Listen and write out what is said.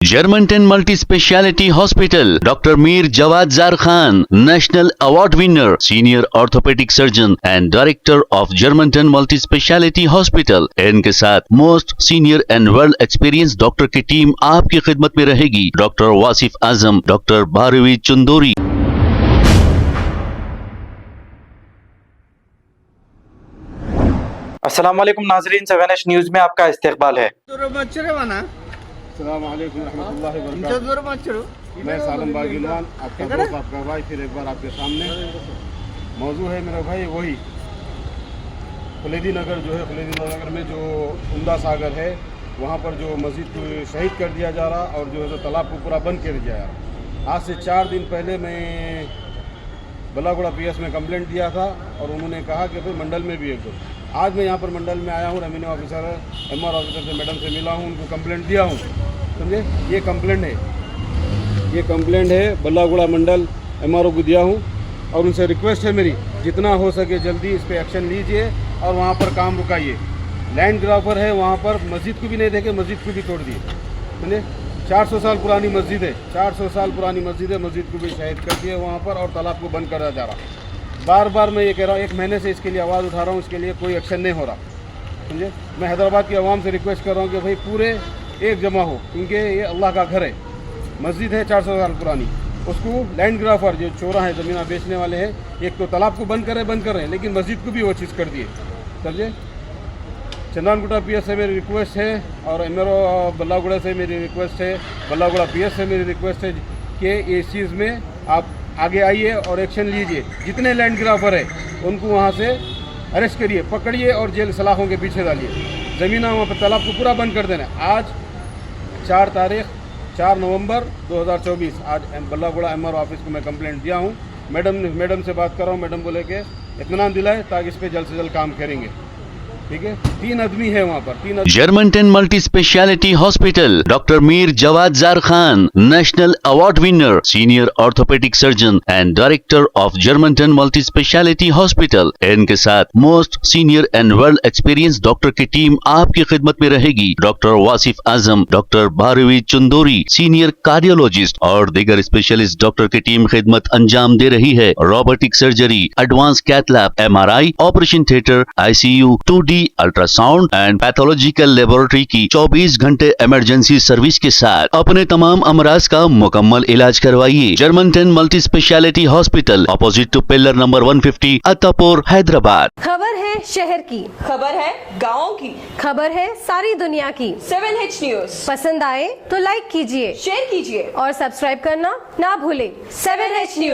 Germantown Multi-Speciality Hospital, Dr. Mir Jawad Zar Khan, National Award winner, Senior Orthopedic Surgeon and Director of Germantown Multi-Speciality Hospital। इनके साथ most senior and world experience doctor की team आपकी खिदमत में रहेगी। Doctor Wasif Azam, doctor Bharvi Chandori. अस्सलाम वालेकुम नाजरीन, 7H न्यूज़ में आपका इस्तकबाल है। मैं सालम बागिलवान, आपका दोस्त, आपका भाई, फिर एक बार आपके सामने मौजू है मेरा भाई वही खुलेदी नगर जो है, खुलेदी नगर में जो उम्दा सागर है वहाँ पर जो मस्जिद को शहीद कर दिया जा रहा और जो है तालाब को पूरा बंद कर दिया जा रहा। आज से 4 दिन पहले मैं बलागुड़ा PS में कंप्लेंट दिया था और उन्होंने कहा कि भाई मंडल में भी एक दो। आज मैं यहाँ पर मंडल में आया हूँ, रेवेन्यू ऑफिसर MR ऑफिसर से मैडम से मिला हूँ, उनको कंप्लेंट दिया हूँ। समझे, ये कंप्लेंट है बल्लागुड़ा मंडल MRO को दिया हूँ और उनसे रिक्वेस्ट है मेरी जितना हो सके जल्दी इस पर एक्शन लीजिए और वहाँ पर काम रुकाइए। लैंड ग्राफर है वहाँ पर, मस्जिद को भी नहीं देखे, मस्जिद को भी तोड़ दिए। समझे, 400 साल पुरानी मस्जिद है, 400 साल पुरानी मस्जिद है, मस्जिद को भी शहीद कर दिए वहाँ पर और तालाब को बंद करा जा रहा। बार बार मैं ये कह रहा हूँ, 1 महीने से इसके लिए आवाज़ उठा रहा हूँ, इसके लिए कोई एक्शन नहीं हो रहा। समझे, मैं हैदराबाद की आवाम से रिक्वेस्ट कर रहा हूँ कि भाई पूरे एक जमा हो, क्योंकि ये अल्लाह का घर है, मस्जिद है 400 साल पुरानी। उसको लैंड ग्राफर जो चोरा है, ज़मीन बेचने वाले हैं, एक तो तालाब को बंद कर रहे हैं लेकिन मस्जिद को भी वो चीज़ कर दिए। समझे, चंदनगुड़ा PS से मेरी रिक्वेस्ट है और MRO बल्लागुड़ा से मेरी रिक्वेस्ट है, बल्लागुड़ा PS से मेरी रिक्वेस्ट है कि इस चीज़ में आप आगे आइए और एक्शन लीजिए। जितने लैंड ग्राफर है उनको वहाँ से अरेस्ट करिए, पकड़िए और जेल सलाखों के पीछे डालिए। ज़मीन वहाँ पर तालाब को पूरा बंद कर देना। आज 4 नवंबर 2024 आज बल्लागुड़ा MRO ऑफिस को मैं कंप्लेंट दिया हूँ। मैडम से बात कर रहा हूँ, मैडम बोले कि इत्मीनान दिलाए ताकि इस पर जल्द से जल्द काम करेंगे। ठीक है, 3 आदमी है वहाँ पर, 3 आदमी। Germantown Multi-Speciality Hospital, Dr. Mir Jawad Zar Khan, National Award winner, Senior Orthopedic Surgeon and Director of Germantown Multi-Speciality Hospital। इनके साथ most senior and world experience doctor की टीम आपकी खिदमत में रहेगी। Doctor Wasif Azam, doctor Bharvi Chandori, senior cardiologist और दीगर specialist doctor की टीम खिदमत अंजाम दे रही है। Robotic surgery, advance cath lab, MRI, operation theatre, ICU, 2D ultrasound and pathological laboratory की 24 घंटे इमरजेंसी सर्विस के साथ अपने तमाम अमराज का मुकम्मल इलाज करवाइए। Germanten multi speciality hospital, opposite to pillar number 150, Attapur, Hyderabad. खबर है शहर की, खबर है गाँव की, खबर है सारी दुनिया की। 7H न्यूज़ पसंद आए तो लाइक कीजिए, शेयर कीजिए और सब्सक्राइब करना ना भूले। 7H news.